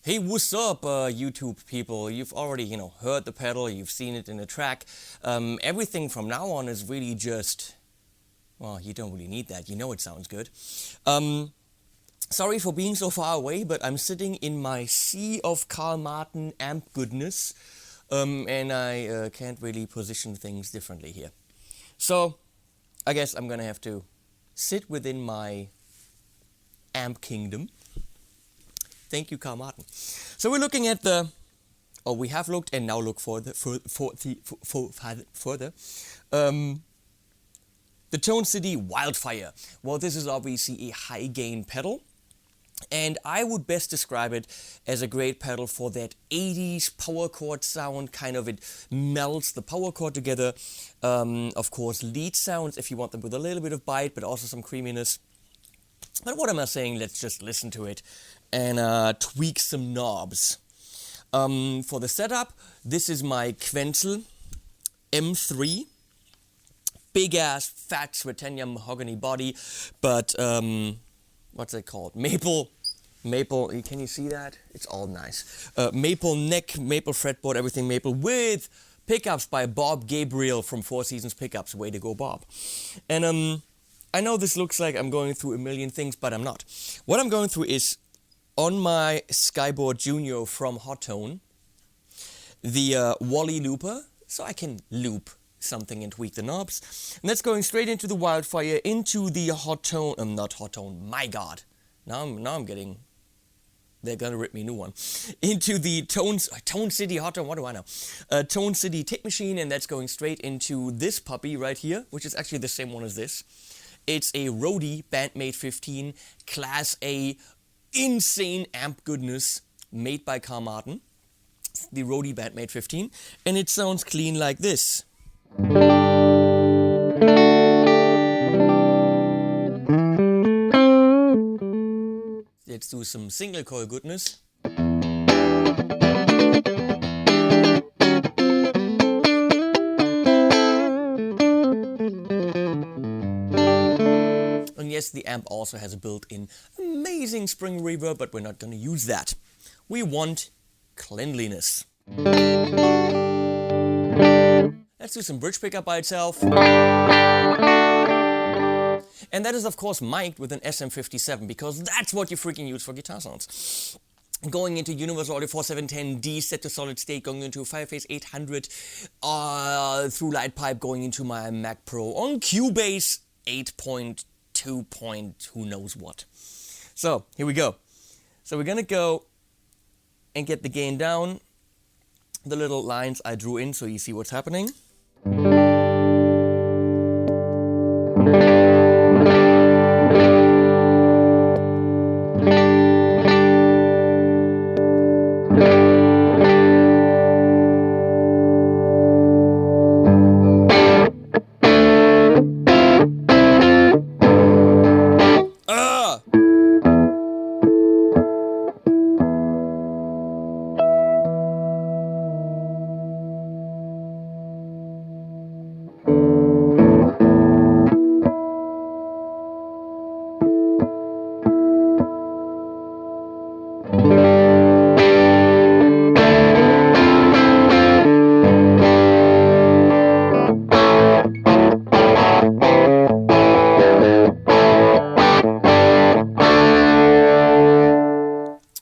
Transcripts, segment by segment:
Hey, what's up, YouTube people? You've already, heard the pedal, you've seen it in the track. Everything from now on is really just, well, you don't really need that. You know it sounds good. Sorry for being so far away, but I'm sitting in my sea of Carl Martin amp goodness, and I can't really position things differently here. So, I guess I'm gonna have to sit within my amp kingdom. Thank you, Carl Martin. So we're looking at we have looked and now look further. The ToneCity Wild Fire. Well, this is obviously a high gain pedal, and I would best describe it as a great pedal for that 80s power chord sound. Kind of, it melts the power chord together. Of course, lead sounds if you want them with a little bit of bite, but also some creaminess. But what am I saying? Let's just listen to it and tweak some knobs. For the setup, this is my Quenzel M3. Big ass, fat Sweetwater mahogany body, but what's it called? Maple, can you see that? It's all nice. Maple neck, maple fretboard, everything maple, with pickups by Bob Gabriel from Four Seasons Pickups. Way to go, Bob. And I know this looks like I'm going through a million things, but I'm not. What I'm going through is, on my Skyboard Junior from Hot Tone, the Wally looper, so I can loop something and tweak the knobs. And that's going straight into the WildFire, into the Hot Tone, not Hot Tone, my god. Now I'm getting, they're gonna rip me a new one. Into the ToneCity Hot Tone, what do I know? ToneCity Tape Machine, and that's going straight into this puppy right here, which is actually the same one as this. It's a Rode Bandmate 15, Class A, insane amp goodness, made by Carl Martin. The Rode Bandmate 15, and it sounds clean like this. Let's do some single coil goodness. And yes, the amp also has a built-in amazing spring reverb, but we're not going to use that. We want cleanliness. Let's do some bridge pickup by itself. And that is, of course, mic'd with an SM57, because that's what you freaking use for guitar sounds. Going into Universal Audio 4710D, set to solid state, going into Fireface 800, through light pipe, going into my Mac Pro on Cubase 8.2. Who knows what. So, here we go. So we're gonna go and get the gain down, the little lines I drew in so you see what's happening.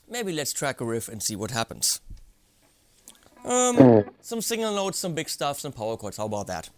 Maybe let's track a riff and see what happens. Some single notes, some big stuff, some power chords. How about that?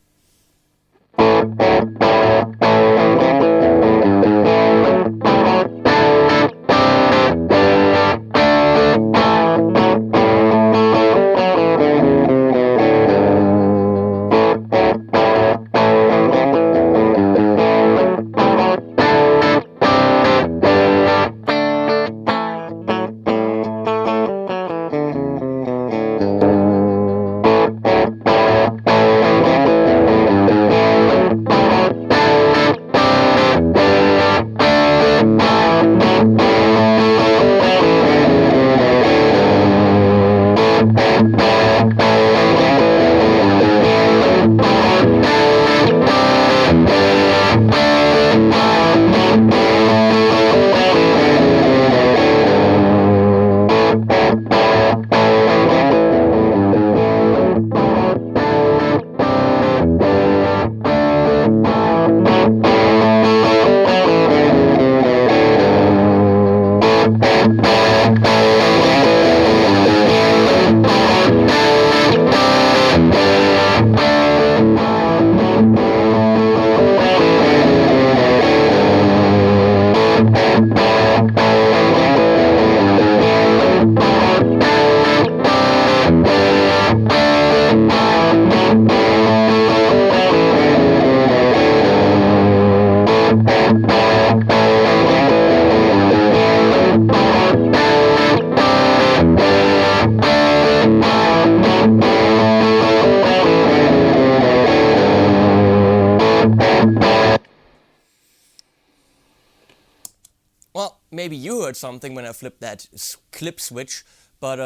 Well, maybe you heard something when I flipped that clip switch, but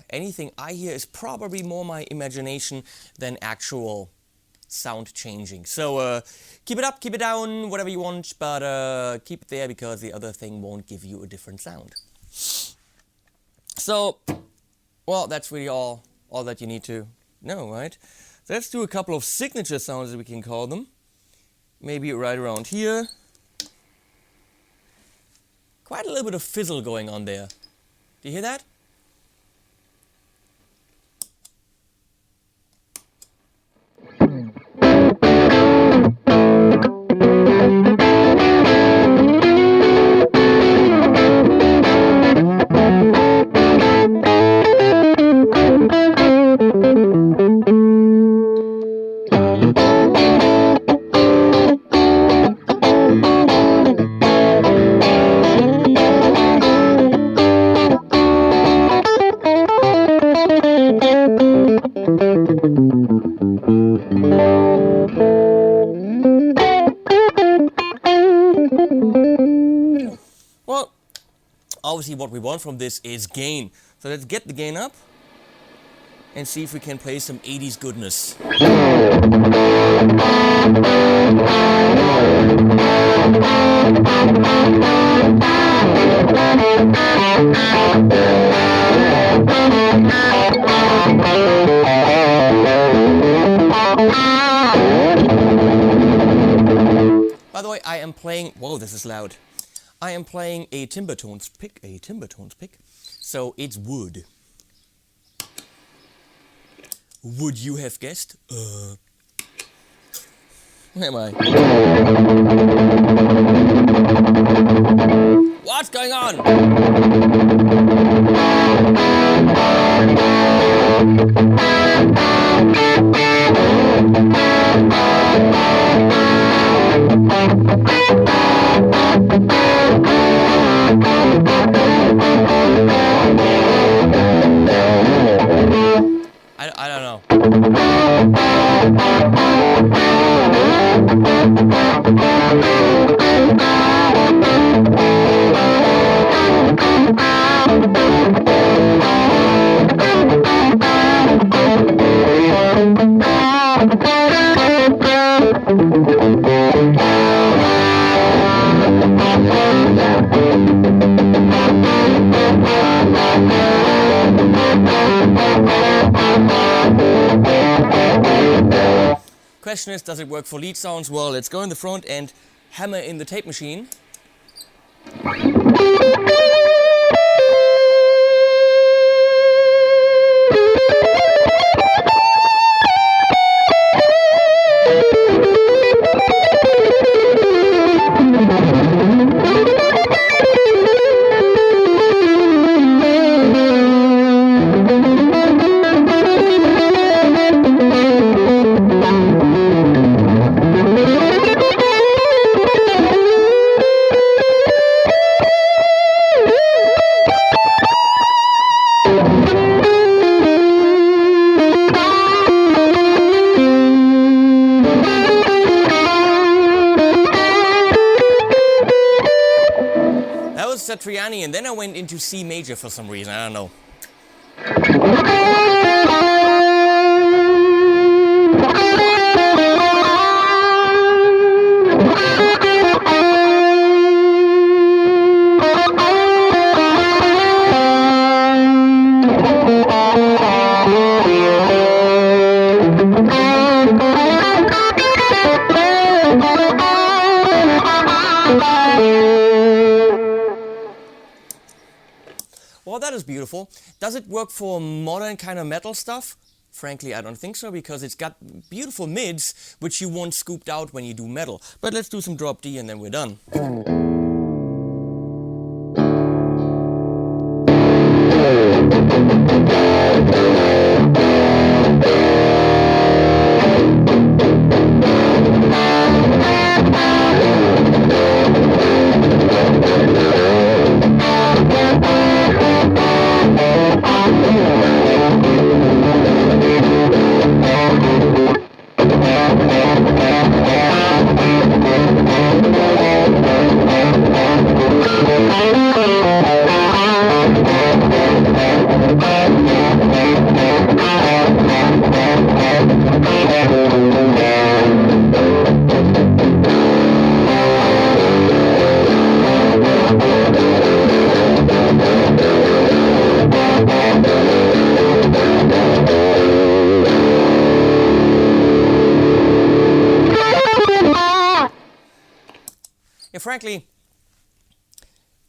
anything I hear is probably more my imagination than actual sound changing. So keep it up, keep it down, whatever you want, but keep it there because the other thing won't give you a different sound. So, well, that's really all that you need to know, right? So let's do a couple of signature sounds, as we can call them. Maybe right around here. Quite a little bit of fizzle going on there. Do you hear that? Well, obviously what we want from this is gain. So let's get the gain up and see if we can play some 80s goodness. By the way, I am playing, whoa, this is loud. I am playing a timbre tones pick, so it's wood. Would you have guessed? Where am I? What's going on? I don't know. Question is, does it work for lead sounds? Well, let's go in the front and hammer in the tape machine. Satriani, and then I went into C major for some reason, I don't know. Well, that is beautiful. Does it work for modern kind of metal stuff? Frankly, I don't think so, because it's got beautiful mids, which you want scooped out when you do metal. But let's do some drop D and then we're done. Frankly,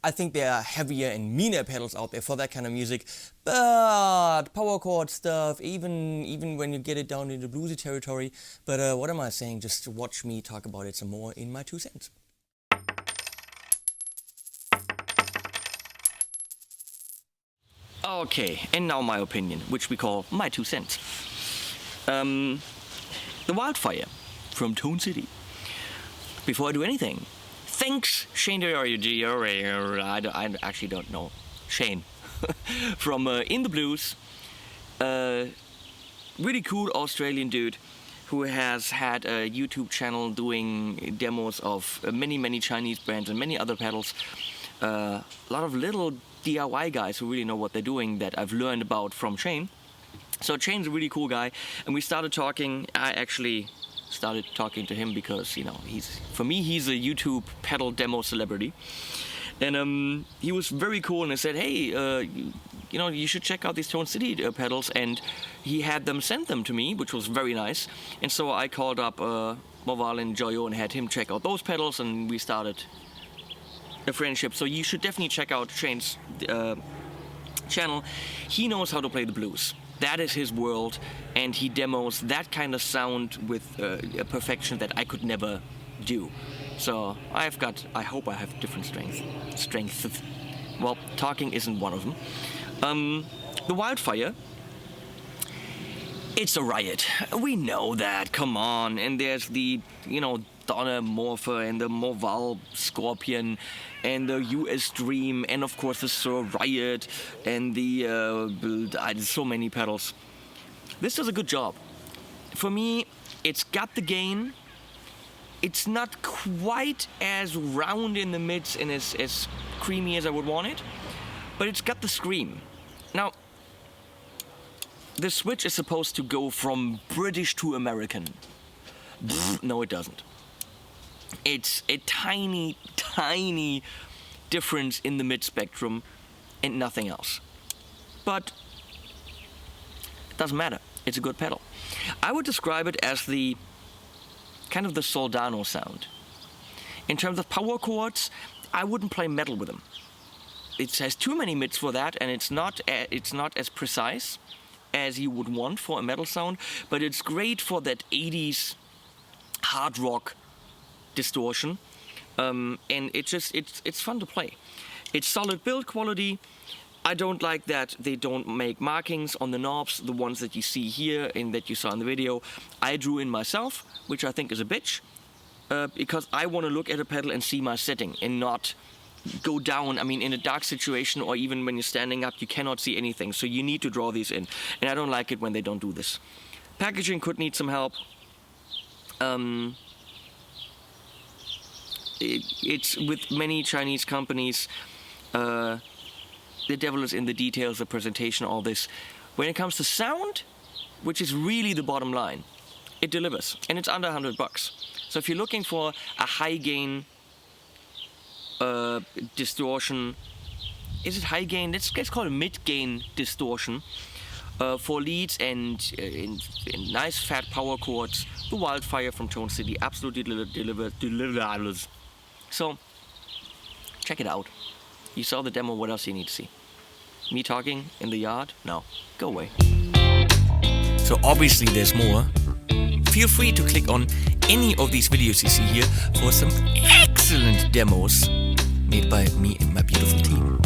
I think there are heavier and meaner pedals out there for that kind of music, but power chord stuff, even when you get it down into bluesy territory. But what am I saying? Just watch me talk about it some more in my 2 cents. Okay, and now my opinion, which we call my 2 cents. The WildFire from ToneCity. Before I do anything, thanks, Shane. I actually don't know. Shane. From intheBlues. Really cool Australian dude who has had a YouTube channel doing demos of many Chinese brands and many other pedals. A lot of little DIY guys who really know what they're doing that I've learned about from Shane. So Shane's a really cool guy, and we started talking. I actually started talking to him because, you know, for me he's a YouTube pedal demo celebrity, and he was very cool, and I said, hey, you know, you should check out these ToneCity pedals, and he had them send them to me, which was very nice. And so I called up Moval and Joyo and had him check out those pedals, and we started a friendship. So you should definitely check out Shane's channel. He knows how to play the blues. That is his world, and he demos that kind of sound with a perfection that I could never do. So I hope I have different strengths. Well, talking isn't one of them. The WildFire, it's a riot. We know that, come on. And there's the, you know, Donna Morpher and the Moval Scorpion and the US Dream, and of course the Sir Riot and the so many pedals. This does a good job. For me, it's got the gain. It's not quite as round in the mids and as creamy as I would want it, but it's got the scream. Now, the switch is supposed to go from British to American. No, it doesn't. It's a tiny difference in the mid-spectrum and nothing else. But it doesn't matter. It's a good pedal. I would describe it as the kind of the Soldano sound. In terms of power chords, I wouldn't play metal with them. It has too many mids for that, and it's not as precise as you would want for a metal sound, but it's great for that 80s hard rock distortion, and it's fun to play. It's solid build quality. I don't like that they don't make markings on the knobs, the ones that you see here and that you saw in the video. I drew in myself, which I think is a bitch, because I want to look at a pedal and see my setting and not go down. I mean, in a dark situation or even when you're standing up, you cannot see anything, so you need to draw these in, and I don't like it when they don't do this. Packaging could need some help. It's with many Chinese companies, the devil is in the details, the presentation, all this. When it comes to sound, which is really the bottom line, it delivers, and it's under $100. So if you're looking for a high gain distortion, is it high gain? Let's call it mid gain distortion for leads and in nice fat power chords. The WildFire from ToneCity absolutely delivers. So check it out. You saw the demo. What else you need to see? Me talking in the yard? No, go away. So obviously there's more. Feel free to click on any of these videos you see here for some excellent demos made by me and my beautiful team.